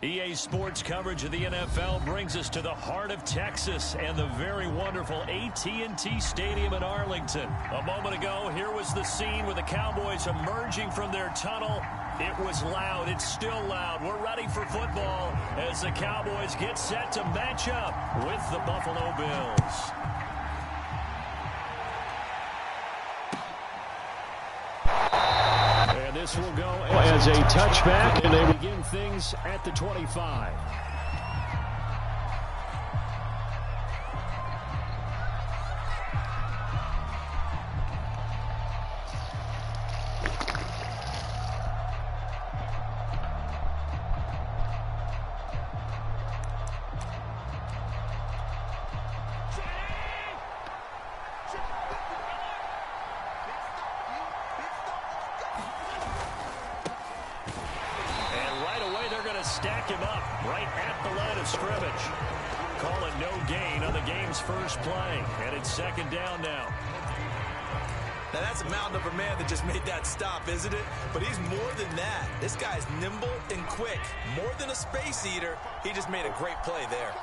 EA Sports coverage of the NFL brings us to the heart of Texas and the very wonderful AT&T Stadium in Arlington. A moment ago, here was the scene with the Cowboys emerging from their tunnel. It was loud. It's still loud. We're ready for football as the Cowboys get set to match up with the Buffalo Bills. And this will go as a touchback, and they begin things at the 25. Stack him up right at the line of scrimmage. Call it no gain on the game's first play. And it's second down now. Now that's a mountain of a man that just made that stop, isn't it? But he's more than that. This guy's nimble and quick. More than a space eater. He just made a great play there.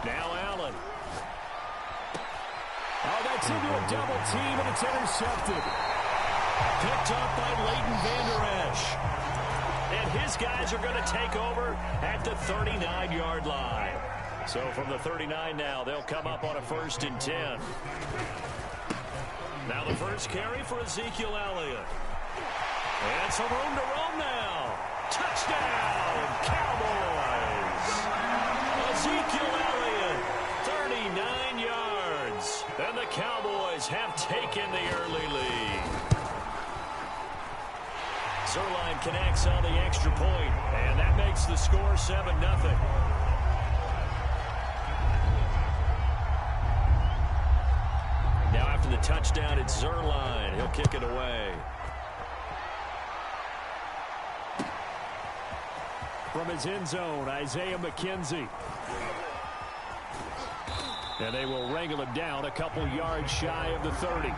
Now Allen. Oh, that's into a double team, and it's intercepted. Picked up by Leighton Vander Esch. And his guys are going to take over at the 39-yard line. So from the 39 now, they'll come up on a 1st and 10. Now the first carry for Ezekiel Elliott. And some room to roam now. Touchdown, Cowboys. Ezekiel Elliott, 39 yards. And the Cowboys have taken the early lead. Zerline connects on the extra point, and that makes the score 7-0. Now after the touchdown, it's Zerline. He'll kick it away. From his end zone, Isaiah McKenzie. And they will wrangle him down a couple yards shy of the 30.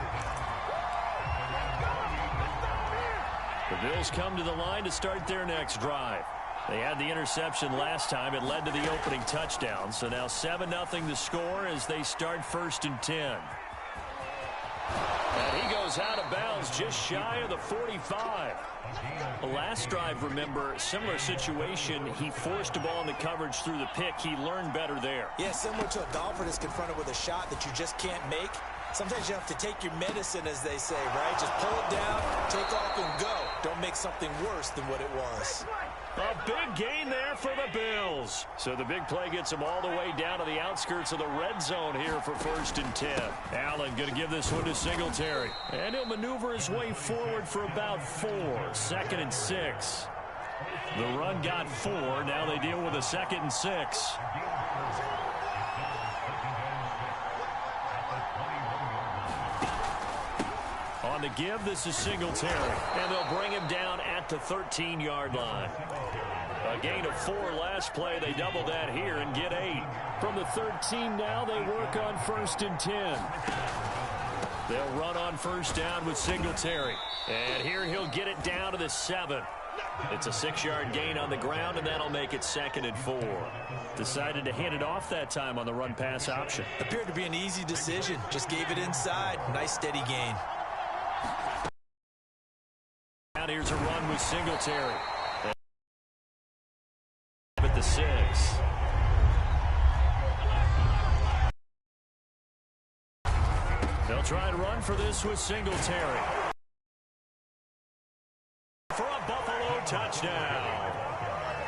The Bills come to the line to start their next drive. They had the interception last time. It led to the opening touchdown. So now 7-0 the score as they start 1st and 10. And he goes out of bounds just shy of the 45. The last drive, remember, similar situation. He forced a ball in the coverage through the pick. He learned better there. Yeah, similar to a golfer that's confronted with a shot that you just can't make. Sometimes you have to take your medicine, as they say, right? Just pull it down, take off, and go. Don't make something worse than what it was. A big gain there for the Bills. So the big play gets them all the way down to the outskirts of the red zone here for 1st and 10. Allen going to give this one to Singletary. And he'll maneuver his way forward for about 4. 2nd and 6. The run got 4. Now they deal with a 2nd and 6. On the give, this is Singletary. And they'll bring him down at the 13-yard line. A gain of 4 last play. They double that here and get 8. From the 13 now, they work on 1st and 10. They'll run on 1st down with Singletary. And here he'll get it down to the 7. It's a 6-yard gain on the ground, and that'll make it 2nd and 4. Decided to hand it off that time on the run-pass option. Appeared to be an easy decision. Just gave it inside. Nice, steady gain. Out here's a run with Singletary. At the 6. They'll try and run for this with Singletary. For a Buffalo touchdown.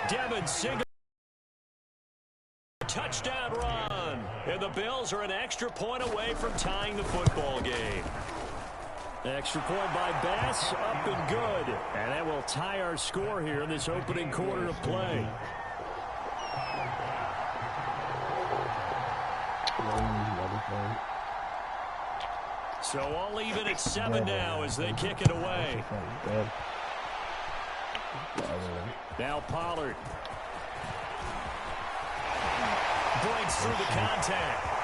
Devin Singletary. Touchdown run. And the Bills are an extra point away from tying the football game. Extra point by Bass, up and good. And that will tie our score here in this opening quarter of play. So all even at 7 now as they kick it away. Now Pollard. Breaks through the contact.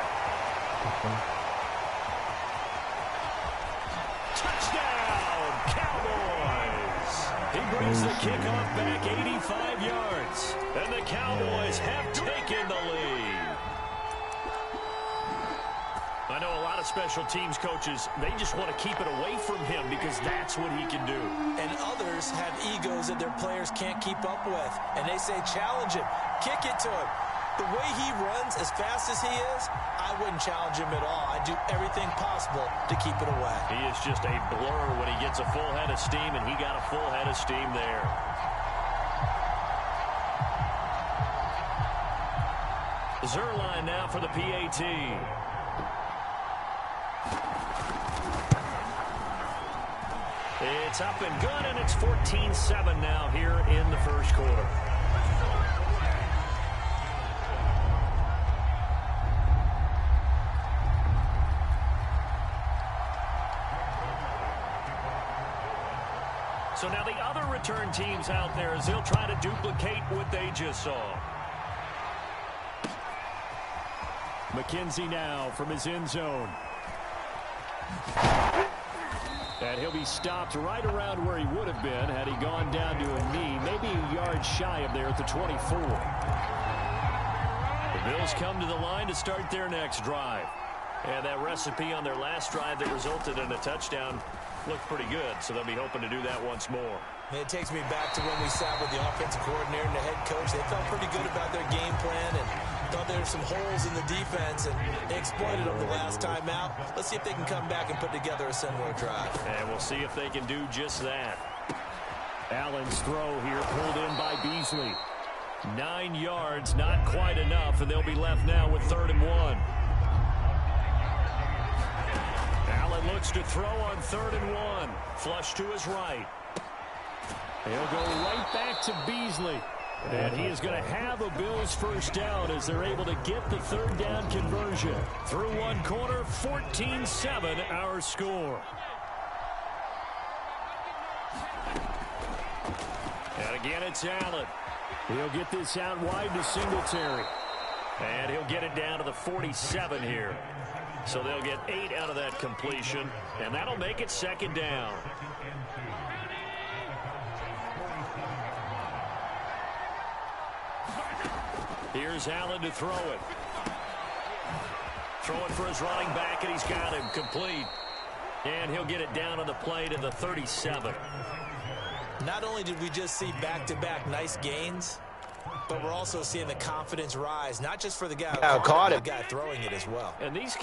Touchdown, Cowboys. He brings the kickoff back 85 yards. And the Cowboys have taken the lead. I know a lot of special teams coaches, they just want to keep it away from him because that's what he can do. And others have egos that their players can't keep up with. And they say, challenge him, kick it to him. The way he runs as fast as he is, I wouldn't challenge him at all. I'd do everything possible to keep it away. He is just a blur when he gets a full head of steam, and he got a full head of steam there. Zerline now for the PAT. It's up and good, and it's 14-7 now here in the first quarter. So now the other return teams out there as they'll try to duplicate what they just saw. McKenzie now from his end zone. And he'll be stopped right around where he would have been had he gone down to a knee, maybe a yard shy of there at the 24. The Bills come to the line to start their next drive. And that recipe on their last drive that resulted in a touchdown looked pretty good, so they'll be hoping to do that once more. And it takes me back to when we sat with the offensive coordinator and the head coach. They felt pretty good about their game plan and thought there were some holes in the defense, and they exploited them the last time out. Let's see if they can come back and put together a similar drive. And we'll see if they can do just that. Allen's throw here pulled in by Beasley. 9 yards, not quite enough, and they'll be left now with 3rd and 1. Allen looks to throw on 3rd and 1. Flush to his right. He'll go right back to Beasley. And he is going to have a Bills first down as they're able to get the 3rd down conversion. Through one quarter, 14-7 our score. And again, it's Allen. He'll get this out wide to Singletary. And he'll get it down to the 47 here. So they'll get 8 out of that completion, and that'll make it 2nd down. Here's Allen to throw it. Throw it for his running back, and he's got him complete. And he'll get it down on the play to the 37. Not only did we just see back-to-back nice gains, but we're also seeing the confidence rise, not just for the guy who caught it, but the guy throwing it as well. And these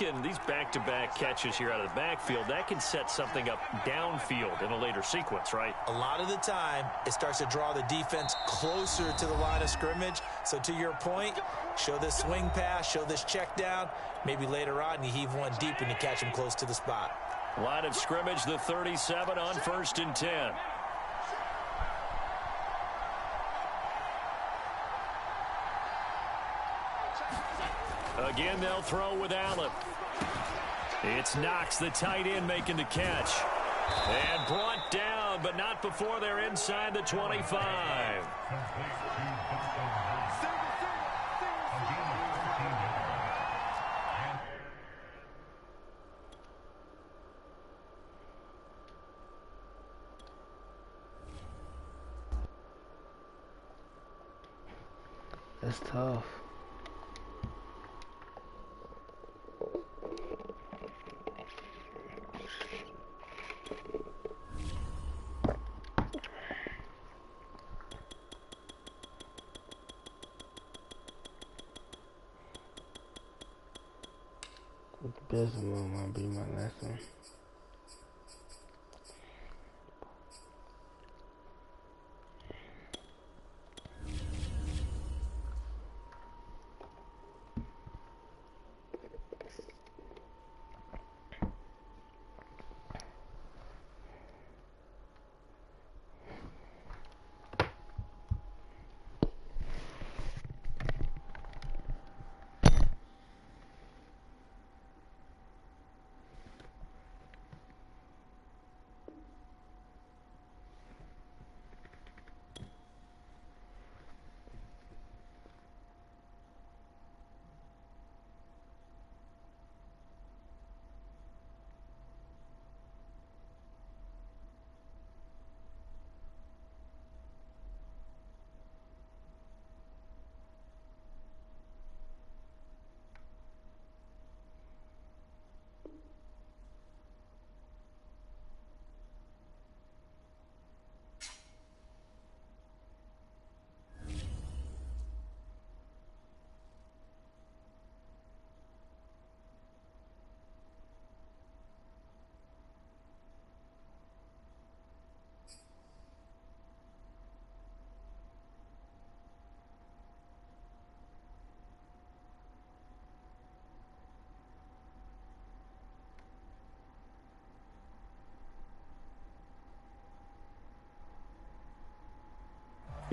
back-to-back catches here out of the backfield, that can set something up downfield in a later sequence, right? A lot of the time, it starts to draw the defense closer to the line of scrimmage. So to your point, show this swing pass, show this check down. Maybe later on, you heave one deep and you catch him close to the spot. Line of scrimmage, the 37 on 1st and 10. Again, they'll throw with Allen. It's Knox, the tight end, making the catch. And brought down, but not before they're inside the 25. That's tough. The best one might be my last one.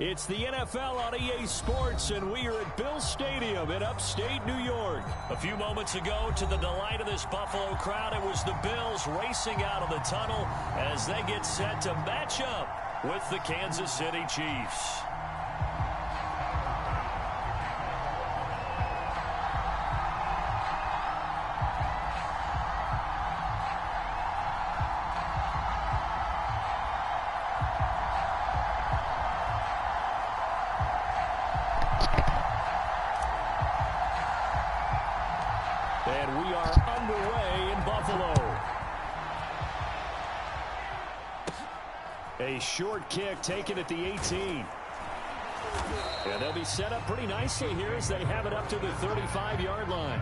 It's the NFL on EA Sports, and we are at Bill Stadium in upstate New York. A few moments ago, to the delight of this Buffalo crowd, it was the Bills racing out of the tunnel as they get set to match up with the Kansas City Chiefs. And we are underway in Buffalo. A short kick taken at the 18. And they'll be set up pretty nicely here as they have it up to the 35-yard line.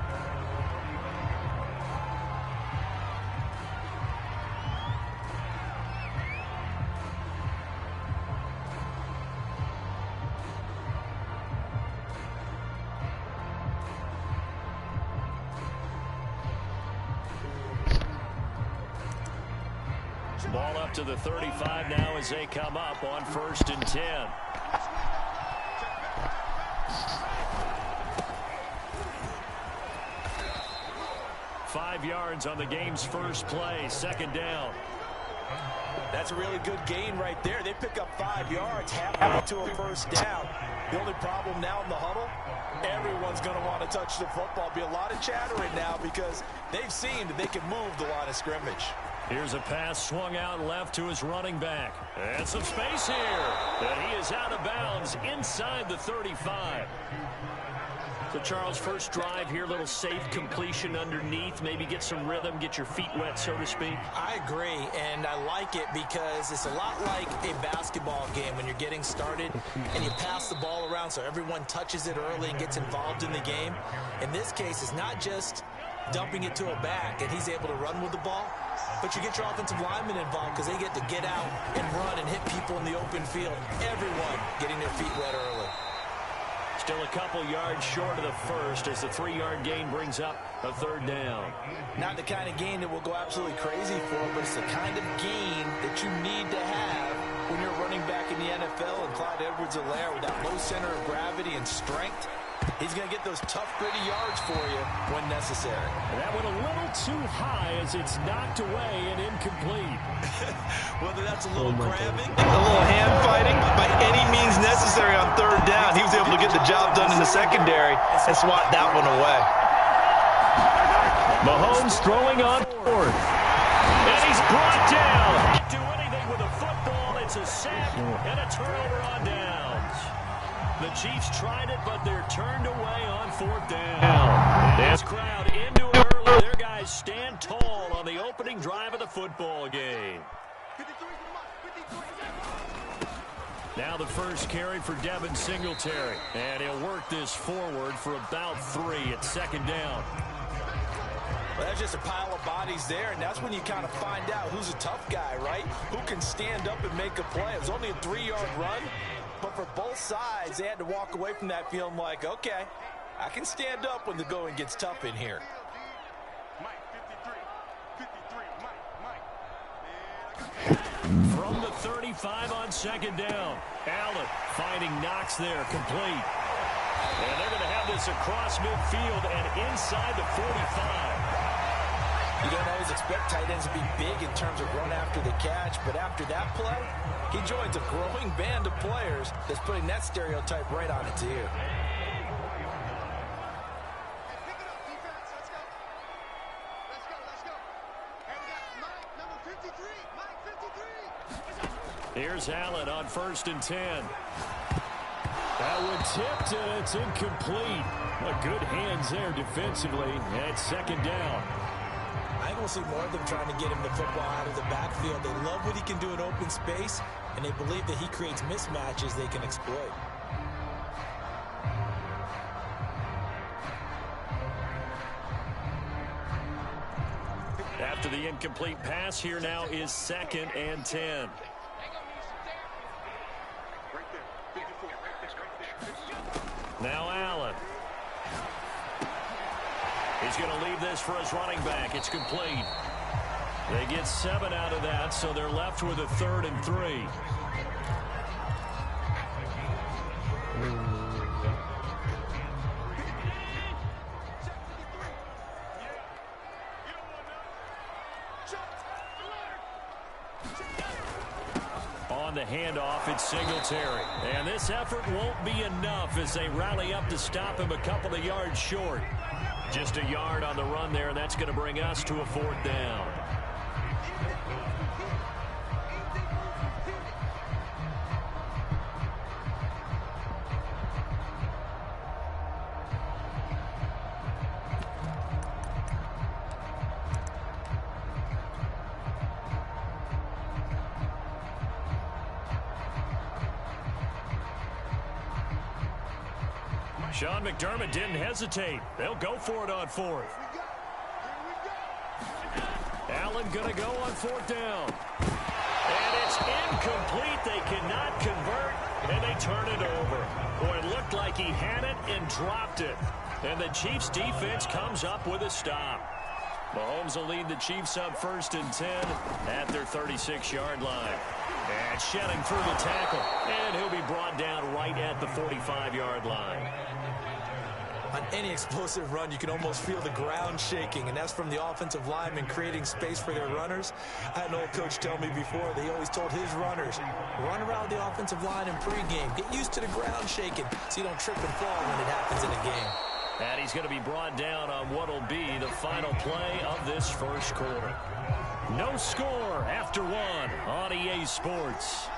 Ball up to the 35 now as they come up on 1st and 10. Five yards on the game's first play, 2nd down. That's a really good gain right there. They pick up 5 yards, halfway to a 1st down. The only problem now in the huddle, everyone's going to want to touch the football. Be a lot of chattering now because they've seen that they can move the line of scrimmage. Here's a pass swung out left to his running back. And some space here. And he is out of bounds inside the 35. So, Charles, first drive here, little safe completion underneath. Maybe get some rhythm, get your feet wet, so to speak. I agree, and I like it because it's a lot like a basketball game when you're getting started and you pass the ball around so everyone touches it early and gets involved in the game. In this case, it's not just dumping it to a back and he's able to run with the ball, but you get your offensive linemen involved because they get to get out and run and hit people in the open field. Everyone getting their feet wet early. Still a couple yards short of the first as the 3-yard gain brings up a 3rd down. Not the kind of gain that will go absolutely crazy for, but it's the kind of gain that you need to have when you're running back in the NFL. And Clyde Edwards-Helaire with that low center of gravity and strength, he's going to get those tough, gritty yards for you when necessary. That went a little too high as it's knocked away and incomplete. Whether that's a little grabbing, a little hand fighting, by any means necessary on 3rd down, he was able to get the job done in the secondary and swat that one away. Mahomes throwing on 4th. And he's brought down. Can't do anything with a football. It's a sack and a turnover on downs. The Chiefs tried it, but they're turned away on 4th down. This crowd into it early. Their guys stand tall on the opening drive of the football game. Now the first carry for Devin Singletary. And he'll work this forward for about 3 at 2nd down. Well, that's just a pile of bodies there, and that's when you kind of find out who's a tough guy, right? Who can stand up and make a play. It was only a 3-yard run. But for both sides, they had to walk away from that feeling like, okay, I can stand up when the going gets tough in here. From the 35 on 2nd down. Allen finding Knox there, complete. And they're going to have this across midfield and inside the 45. You don't always expect tight ends to be big in terms of run after the catch, but after that play, he joins a growing band of players that's putting that stereotype right on its ear. Here's Allen on 1st and 10. That one tipped and it's incomplete. But good hands there defensively at 2nd down. I think we'll see more of them trying to get him the football out of the backfield. They love what he can do in open space, and they believe that he creates mismatches they can exploit. After the incomplete pass, here now is 2nd and 10. Now Allen. He's going to leave this for his running back. It's complete. They get 7 out of that, so they're left with a 3rd and 3. On the handoff, it's Singletary. And this effort won't be enough as they rally up to stop him a couple of yards short. Just a yard on the run there, and that's going to bring us to a 4th down. Sean McDermott didn't hesitate. They'll go for it on 4th. Allen going to go on 4th down. And it's incomplete. They cannot convert, and they turn it over. Boy, it looked like he had it and dropped it. And the Chiefs defense comes up with a stop. Mahomes will lead the Chiefs up 1st and 10 at their 36-yard line. And shedding through the tackle. And he'll be brought down right at the 45-yard line. On any explosive run, you can almost feel the ground shaking, and that's from the offensive linemen creating space for their runners. I had an old coach tell me before, they always told his runners, run around the offensive line in pregame. Get used to the ground shaking so you don't trip and fall when it happens in a game. And he's going to be brought down on what will be the final play of this first quarter. No score after 1 on EA Sports.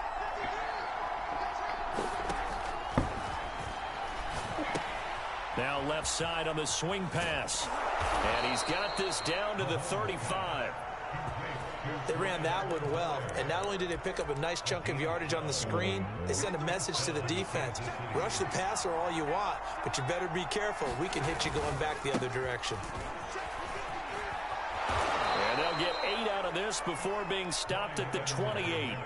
Now left side on the swing pass. And he's got this down to the 35. They ran that one well, and not only did they pick up a nice chunk of yardage on the screen, they sent a message to the defense. Rush the passer all you want, but you better be careful. We can hit you going back the other direction. And they'll get 8 out of this before being stopped at the 28.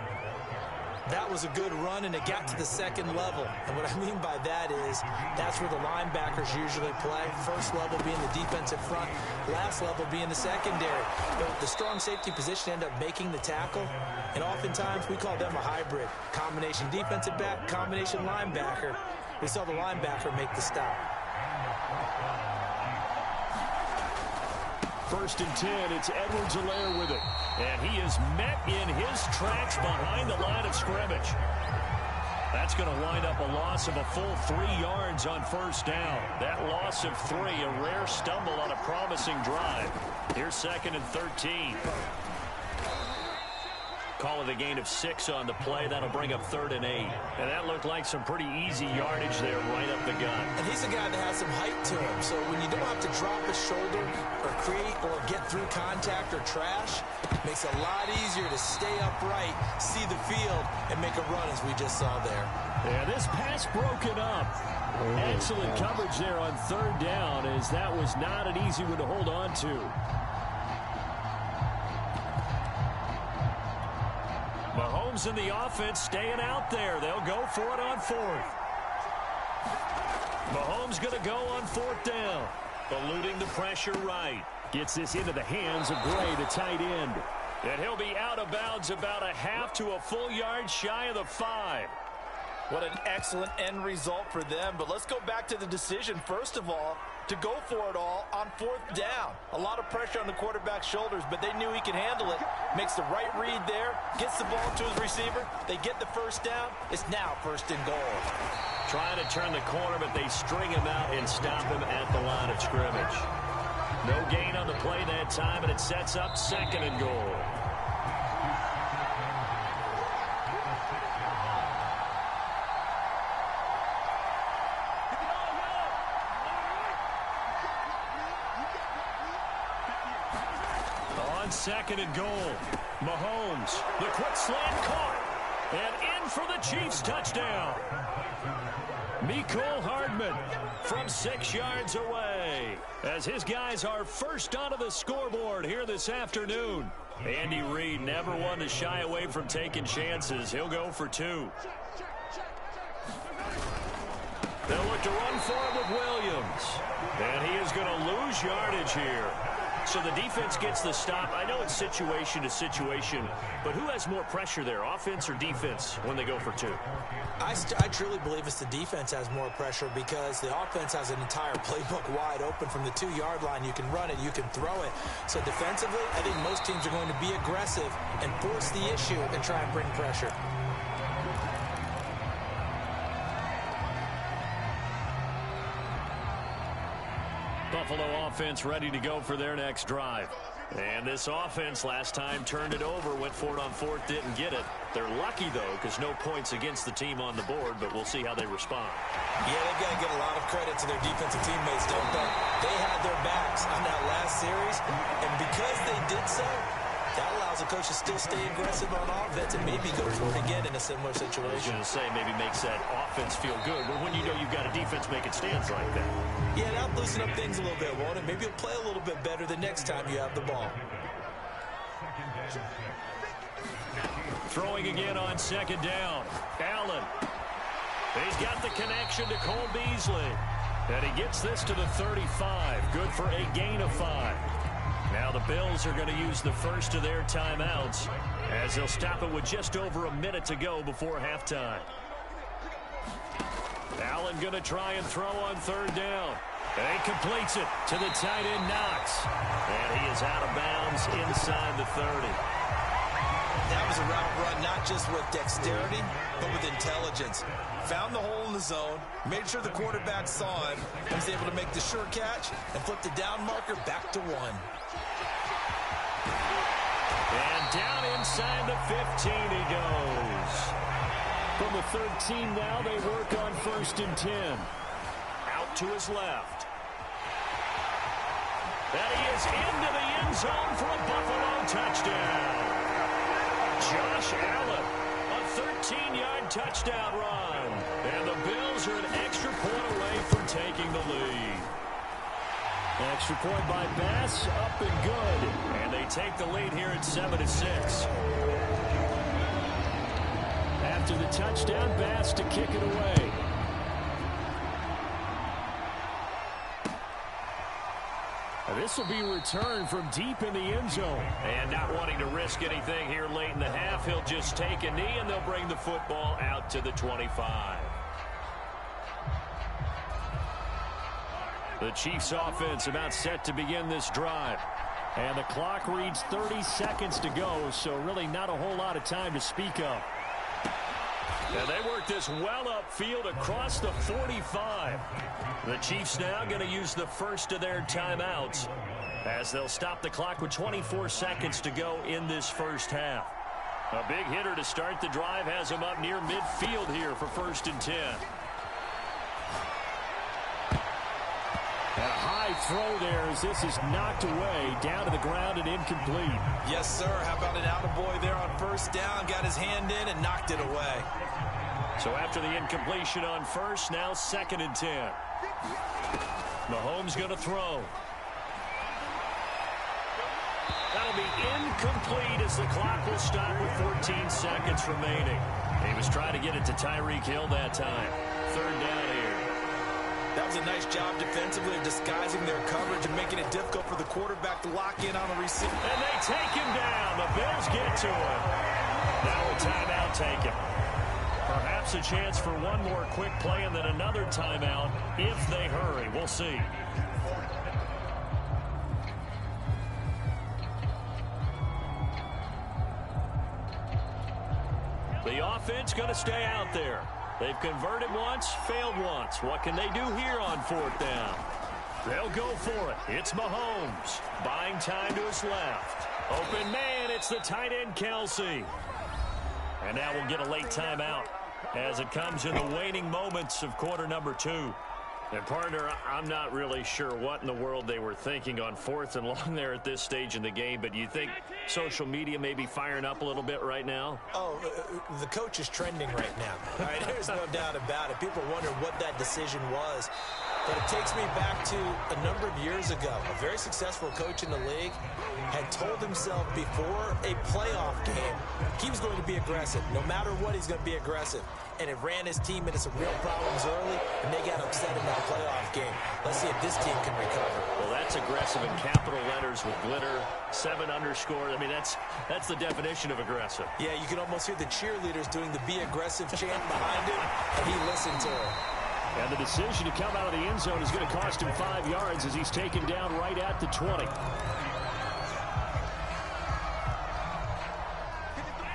That was a good run, and it got to the 2nd level. And what I mean by that is that's where the linebackers usually play. First level being the defensive front, last level being the secondary. But the strong safety position ended up making the tackle, and oftentimes we call them a hybrid. Combination defensive back, combination linebacker. We saw the linebacker make the stop. 1st and 10, it's Edwards-Helaire with it. And he is met in his tracks behind the line of scrimmage. That's going to wind up a loss of a full 3 yards on 1st down. That loss of 3, a rare stumble on a promising drive. Here's 2nd and 13. Call it a gain of 6 on the play. That'll bring up 3rd and 8. And that looked like some pretty easy yardage there right up the gut. And he's a guy that has some height to him. So when you don't have to drop his shoulder or create or get through contact or trash, it makes it a lot easier to stay upright, see the field, and make a run as we just saw there. Yeah, this pass broken up. Excellent coverage there on 3rd down, as that was not an easy one to hold on to. Mahomes and the offense staying out there. They'll go for it on 4th. Mahomes going to go on 4th down. Eluding the pressure right. Gets this into the hands of Gray, the tight end. And he'll be out of bounds about a half to a full yard shy of the 5. What an excellent end result for them. But let's go back to the decision, first of all, to go for it all on 4th down. A lot of pressure on the quarterback's shoulders, but they knew he could handle it. Makes the right read there, gets the ball to his receiver. They get the 1st down. It's now 1st and goal. Trying to turn the corner, but they string him out and stop him at the line of scrimmage. No gain on the play that time, and it sets up 2nd and goal. On 2nd and goal, Mahomes, the quick slant caught, and in for the Chiefs touchdown. Mecole Hardman from 6 yards away, as his guys are first onto the scoreboard here this afternoon. Andy Reid never one to shy away from taking chances. He'll go for 2. They'll look to run for it with Williams, and he is going to lose yardage here. So the defense gets the stop. I know it's situation to situation, but who has more pressure there, offense or defense, when they go for 2? I truly believe it's the defense has more pressure because the offense has an entire playbook wide open from the 2-yard line. You can run it, you can throw it. So defensively, I think most teams are going to be aggressive and force the issue and try and bring pressure. offense ready to go for their next drive. And this offense last time turned it over, went for it on fourth, didn't get it. They're lucky, though, because no points against the team on the board, but we'll see how they respond. Yeah, they've got to give a lot of credit to their defensive teammates, don't they? They had their backs on that last series, and because they did so, that allows the coach to still stay aggressive on offense and maybe go for it again in a similar situation. I was going to say, maybe makes that offense feel good, but when you know you've got a defense making stands like that. Yeah, that'll loosen up things a little bit, won't it? Maybe you'll play a little bit better the next time you have the ball. Throwing again on second down. Allen. He's got the connection to Cole Beasley. And he gets this to the 35. Good for a gain of 5. Now the Bills are going to use the first of their timeouts as they'll stop it with just over a minute to go before halftime. Allen going to try and throw on third down. And he completes it to the tight end Knox. And he is out of bounds inside the 30. That was a route run not just with dexterity, but with intelligence. Found the hole in the zone, made sure the quarterback saw him, and was able to make the sure catch and flip the down marker back to 1. And down inside the 15 he goes. From the 13 now, they work on 1st and 10. Out to his left. And he is into the end zone for a Buffalo touchdown. Josh Allen, a 13-yard touchdown run. And the Bills are an extra point away from taking the lead. Extra point by Bass, up and good. And they take the lead here at 7-6. After the touchdown, Bass to kick it away. This will be returned from deep in the end zone. And not wanting to risk anything here late in the half, he'll just take a knee and they'll bring the football out to the 25. The Chiefs offense about set to begin this drive. And the clock reads 30 seconds to go, so really not a whole lot of time to speak of. And they work this well upfield across the 45. The Chiefs now going to use the first of their timeouts as they'll stop the clock with 24 seconds to go in this first half. A big hitter to start the drive has him up near midfield here for 1st and 10. And a high throw there as this is knocked away, down to the ground and incomplete. Yes, sir. How about an attaboy there on 1st down? Got his hand in and knocked it away. So after the incompletion on 1st, now 2nd and 10. Mahomes going to throw. That'll be incomplete as the clock will stop with 14 seconds remaining. He was trying to get it to Tyreek Hill that time. 3rd down here. That was a nice job defensively of disguising their coverage and making it difficult for the quarterback to lock in on the receiver. And they take him down. The Bills get to him. Now a timeout taken. Perhaps a chance for one more quick play and then another timeout if they hurry. We'll see. The offense going to stay out there. They've converted once, failed once. What can they do here on 4th down? They'll go for it. It's Mahomes. Buying time to his left. Open man, it's the tight end Kelsey. And now we'll get a late timeout as it comes in the waning moments of quarter number 2. And partner, I'm not really sure what in the world they were thinking on 4th and long there at this stage in the game, but you think social media may be firing up a little bit right now? Oh, the coach is trending right now. All right, there's no doubt about it. People wonder what that decision was. But it takes me back to a number of years ago. A very successful coach in the league had told himself before a playoff game he was going to be aggressive. No matter what, he's going to be aggressive. And it ran his team into some real problems early, and they got upset in that playoff game. Let's see if this team can recover. Well, that's aggressive in capital letters with glitter, 7 underscore. I mean, that's the definition of aggressive. Yeah, you can almost hear the cheerleaders doing the be aggressive chant behind him, and he listened to her. And the decision to come out of the end zone is going to cost him 5 yards as he's taken down right at the 20.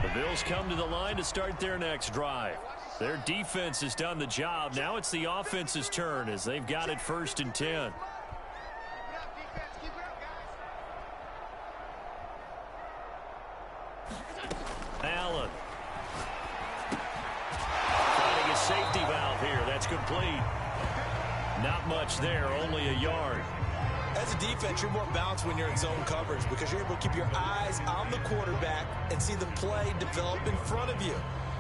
The Bills come to the line to start their next drive. Their defense has done the job. Now it's the offense's turn as they've got it 1st and 10. Not much there, only a yard. As a defense, you're more balanced when you're in zone coverage because you're able to keep your eyes on the quarterback and see the play develop in front of you.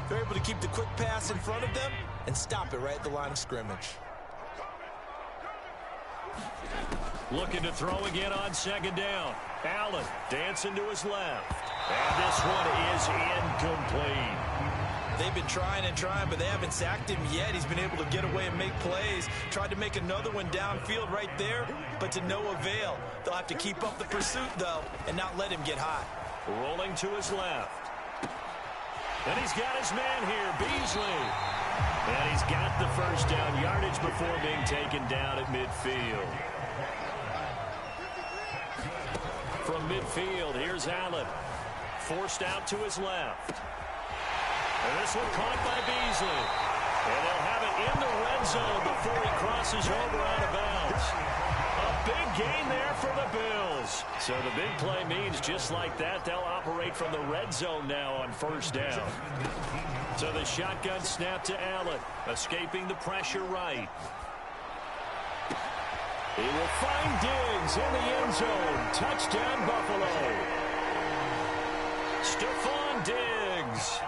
They're able to keep the quick pass in front of them and stop it right at the line of scrimmage. Looking to throw again on second down. Allen dancing to his left. And this one is incomplete. They've been trying and trying, but they haven't sacked him yet. He's been able to get away and make plays. Tried to make another one downfield right there, but to no avail. They'll have to keep up the pursuit, though, and not let him get hot. Rolling to his left. And he's got his man here, Beasley. And he's got the first down yardage before being taken down at midfield. From midfield, here's Allen. Forced out to his left. And this one caught by Beasley. And they'll have it in the red zone before he crosses over out of bounds. A big gain there for the Bills. So the big play means just like that, they'll operate from the red zone now on first down. So the shotgun snap to Allen, escaping the pressure right. He will find Diggs in the end zone. Touchdown, Buffalo. Stephon Diggs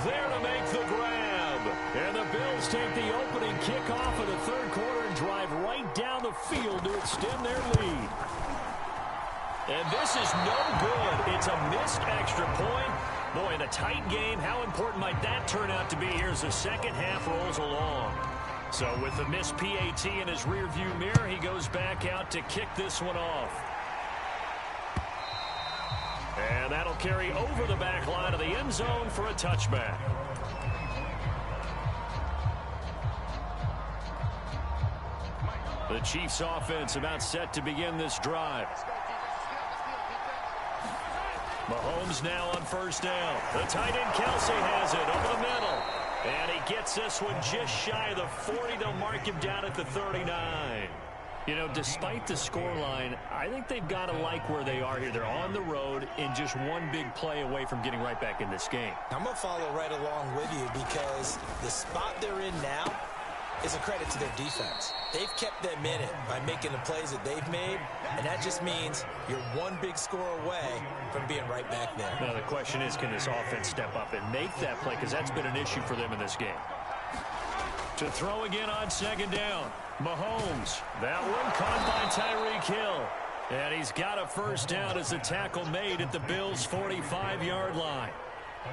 there to make the grab. And the Bills take the opening kickoff of the third quarter and drive right down the field to extend their lead. And this is no good. It's a missed extra point. Boy, in a tight game, how important might that turn out to be here as the second half rolls along? So with the missed PAT in his rearview mirror, he goes back out to kick this one off. And that'll carry over the back line of the end zone for a touchback. The Chiefs offense about set to begin this drive. Mahomes now on first down. The tight end Kelsey has it over the middle. And he gets this one just shy of the 40. They'll mark him down at the 39. You know, despite the scoreline, I think they've got to like where they are here. They're on the road and just one big play away from getting right back in this game. I'm going to follow right along with you because the spot they're in now is a credit to their defense. They've kept them in it by making the plays that they've made, and that just means you're one big score away from being right back there. Now, the question is, can this offense step up and make that play? Because that's been an issue for them in this game. To throw again on second down. Mahomes. That one caught by Tyreek Hill. And he's got a first down as the tackle made at the Bills' 45-yard line.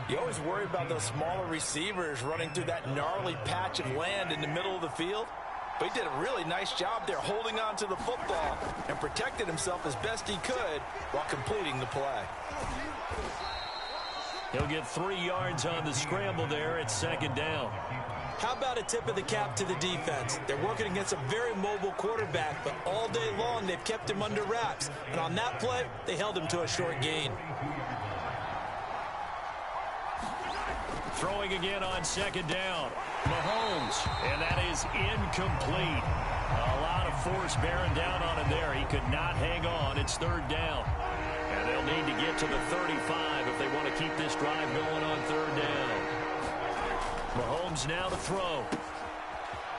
You always worry about those smaller receivers running through that gnarly patch of land in the middle of the field. But he did a really nice job there holding on to the football and protected himself as best he could while completing the play. He'll get 3 yards on the scramble there at second down. How about a tip of the cap to the defense? They're working against a very mobile quarterback, but all day long they've kept him under wraps. And on that play, they held him to a short gain. Throwing again on second down. Mahomes, and that is incomplete. A lot of force bearing down on him there. He could not hang on. It's third down. And they'll need to get to the 35 if they want to keep this drive going on third down. Mahomes now to throw.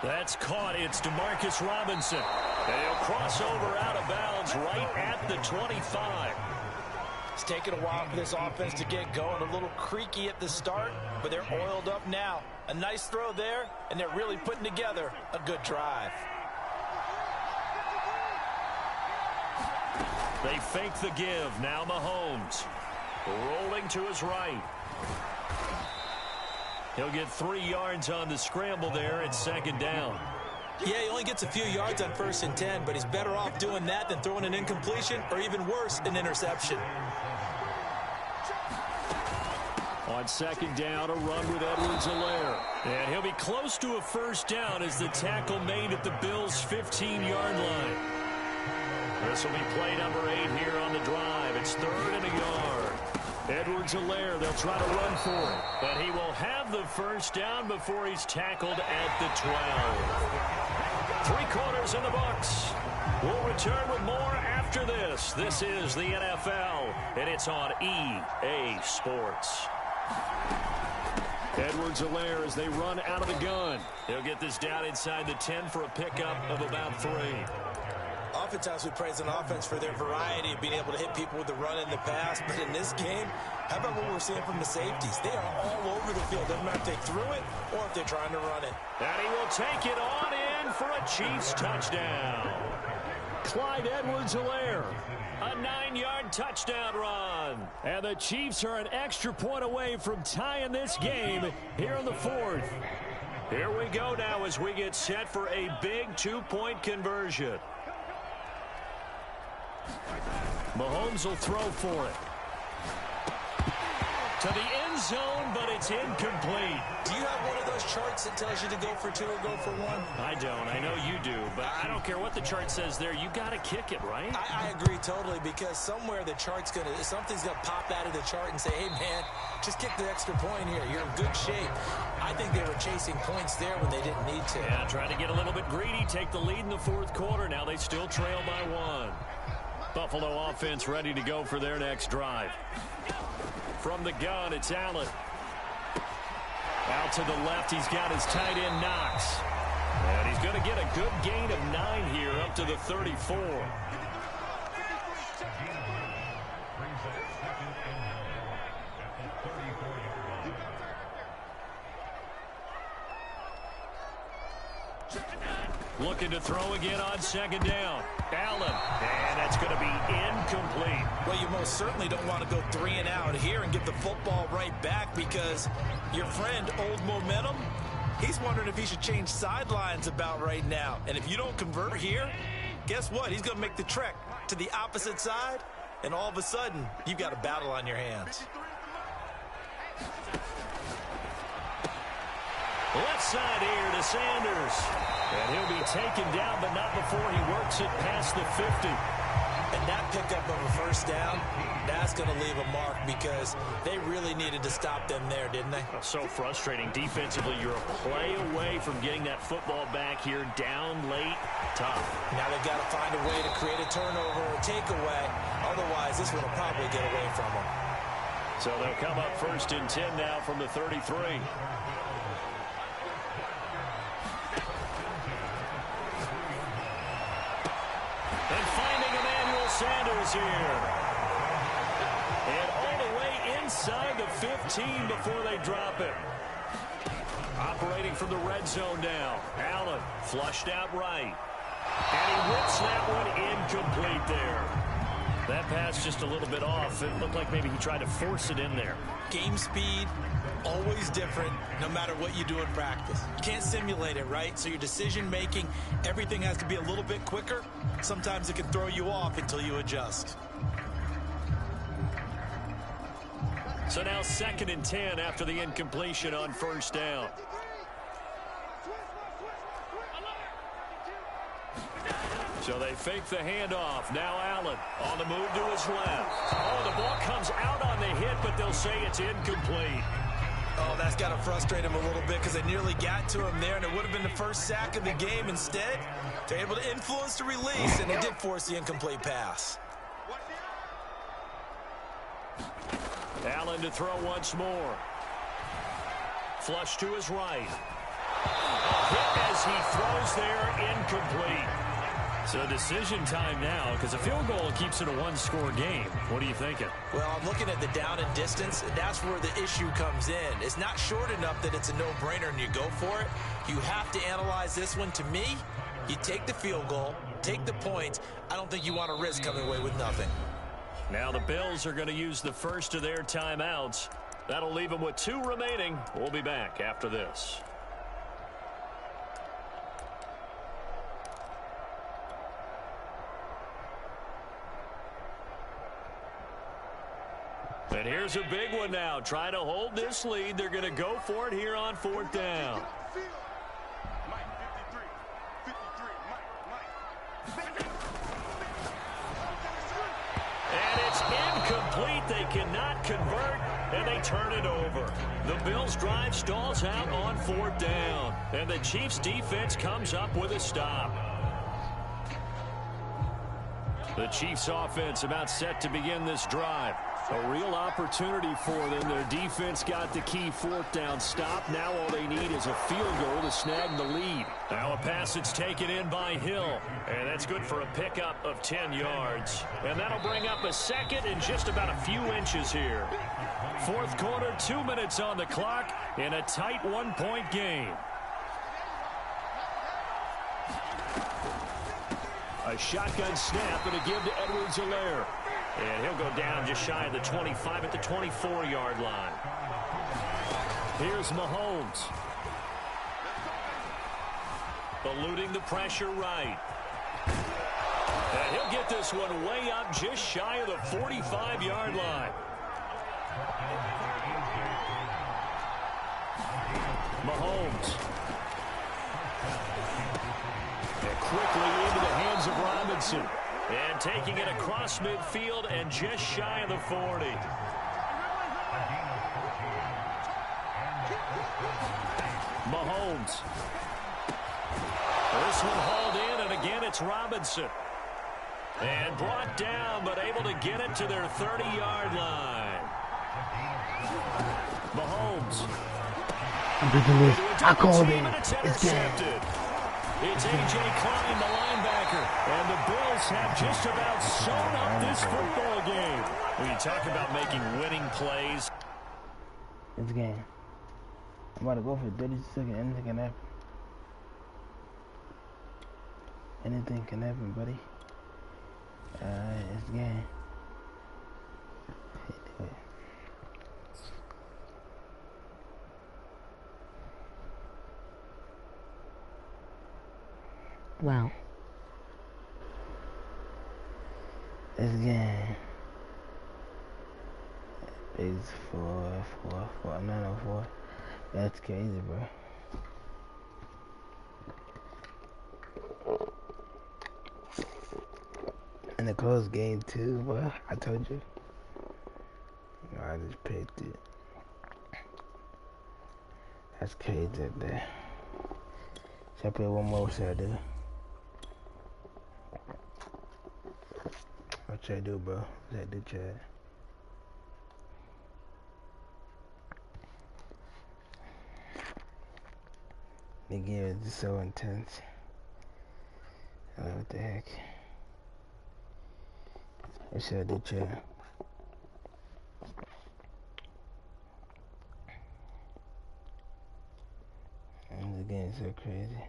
That's caught. It's Demarcus Robinson. And he'll cross over out of bounds right at the 25. It's taken a while for this offense to get going. A little creaky at the start, but they're oiled up now. A nice throw there, and they're really putting together a good drive. They fake the give. Now Mahomes. Rolling to his right. He'll get 3 yards on the scramble there at second down. Yeah, he only gets a few yards on 1st and 10, but he's better off doing that than throwing an incompletion or even worse, an interception. On second down, a run with Edwards-Helaire. And he'll be close to a first down as the tackle made at the Bills' 15-yard line. This will be play number 8 here on the drive. It's 3rd and a yard. Edwards-Helaire, they'll try to run for it. But he will have the first down before he's tackled at the 12. 3 quarters in the books. We'll return with more after this. This is the NFL, and it's on EA Sports. Edwards-Helaire as they run out of the gun. He'll get this down inside the 10 for a pickup of about 3. Oftentimes we praise an offense for their variety of being able to hit people with the run and the pass. But in this game, how about what we're seeing from the safeties? They are all over the field. Doesn't matter if they threw it or if they're trying to run it. And he will take it on in for a Chiefs touchdown. Clyde Edwards-Helaire, a 9-yard touchdown run. And the Chiefs are an extra point away from tying this game here in the 4th. Here we go now as we get set for a big 2-point conversion. Mahomes will throw for it. To the end zone, but it's incomplete. Do you have one of those charts that tells you to go for 2 or go for 1? I don't. I know you do, but I don't care what the chart says there. You got to kick it, right? I agree totally, because somewhere the chart's something's going to pop out of the chart and say, hey, man, just kick the extra point here. You're in good shape. I think they were chasing points there when they didn't need to. Yeah, trying to get a little bit greedy, take the lead in the 4th quarter. Now they still trail by 1. Buffalo offense ready to go for their next drive. From the gun, it's Allen. Out to the left, he's got his tight end Knox. And he's going to get a good gain of 9 here up to the 34. Looking to throw again on 2nd down. Allen, and that's going to be incomplete. Well, you most certainly don't want to go 3 and out here and get the football right back, because your friend, Old Momentum, he's wondering if he should change sidelines about right now. And if you don't convert here, guess what? He's going to make the trek to the opposite side, and all of a sudden, you've got a battle on your hands. Left side here to Sanders. And he'll be taken down, but not before he works it past the 50. And that pickup of a 1st down, that's going to leave a mark, because they really needed to stop them there, didn't they? So frustrating. Defensively, you're a play away from getting that football back here, down late, tough. Now they've got to find a way to create a turnover or takeaway. Otherwise, this one will probably get away from them. So they'll come up 1st and 10 now from the 33. And finding Emmanuel Sanders here. And all the way inside the 15 before they drop it. Operating from the red zone now. Allen flushed out right. And he whips that one incomplete there. That pass just a little bit off. It looked like maybe he tried to force it in there. Game speed, always different, no matter what you do in practice. You can't simulate it, right? So your decision-making, everything has to be a little bit quicker. Sometimes it can throw you off until you adjust. So now 2nd and 10 after the incompletion on 1st down. So they fake the handoff. Now Allen on the move to his left. Oh, the ball comes out on the hit, but they'll say it's incomplete. Oh, that's got to frustrate him a little bit, because they nearly got to him there, and it would have been the 1st sack of the game. Instead, they're able to influence the release, and they did force the incomplete pass. Allen to throw once more. Flush to his right. Hit as he throws there, incomplete. So decision time now, because a field goal keeps it a 1-score game. What are you thinking? Well, I'm looking at the down and distance, and that's where the issue comes in. It's not short enough that it's a no-brainer and you go for it. You have to analyze this one. To me, you take the field goal, take the points. I don't think you want to risk coming away with nothing. Now the Bills are going to use the first of their timeouts. That'll leave them with 2 remaining. We'll be back after this. And here's a big one now. Trying to hold this lead. They're going to go for it here on 4th down. And it's incomplete. They cannot convert, and they turn it over. The Bills' drive stalls out on 4th down. And the Chiefs' defense comes up with a stop. The Chiefs' offense about set to begin this drive. A real opportunity for them. Their defense got the key 4th down stop. Now all they need is a field goal to snag the lead. Now a pass that's taken in by Hill. And that's good for a pickup of 10 yards. And that'll bring up a second in just about a few inches here. 4th quarter, 2 minutes on the clock in a tight 1-point game. A shotgun snap and a give to Edwards-Helaire. And he'll go down just shy of the 25 at the 24-yard line. Here's Mahomes. Eluding the pressure right. And he'll get this one way up just shy of the 45-yard line. Mahomes. And quickly into the hands of Robinson. And taking it across midfield and just shy of the 40. Mahomes. This one hauled in, and again it's Robinson. And brought down, but able to get it to their 30-yard line. Mahomes. I called it. It's intercepted. It's A.J. Klein, the linebacker. And the Bills have just about sewn up this football game. When you talk about making winning plays. It's game. I'm about to go for 30 seconds. Anything can happen. Anything can happen, buddy. It's game. Do it. Wow. It's game. It's 904. That's crazy, bro. And a close game too, bro. I told you. No, I just picked it. That's crazy up there. Should I play one more? What should I do? What should I do, bro? What should I do, Chad? The game is so intense. What the heck? What should I do, Chad? The game is so crazy.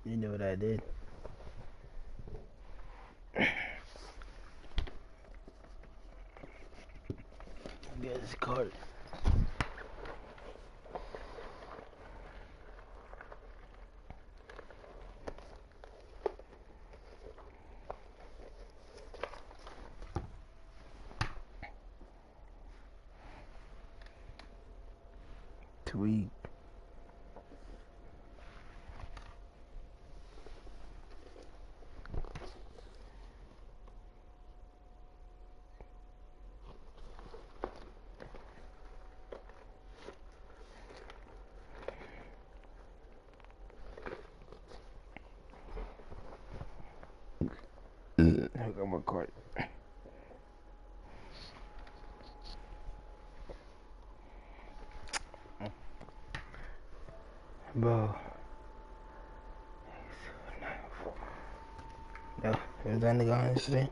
You know what I did? Get this card. Tweet. I got my card. Bro. No, is that nigga on this thing?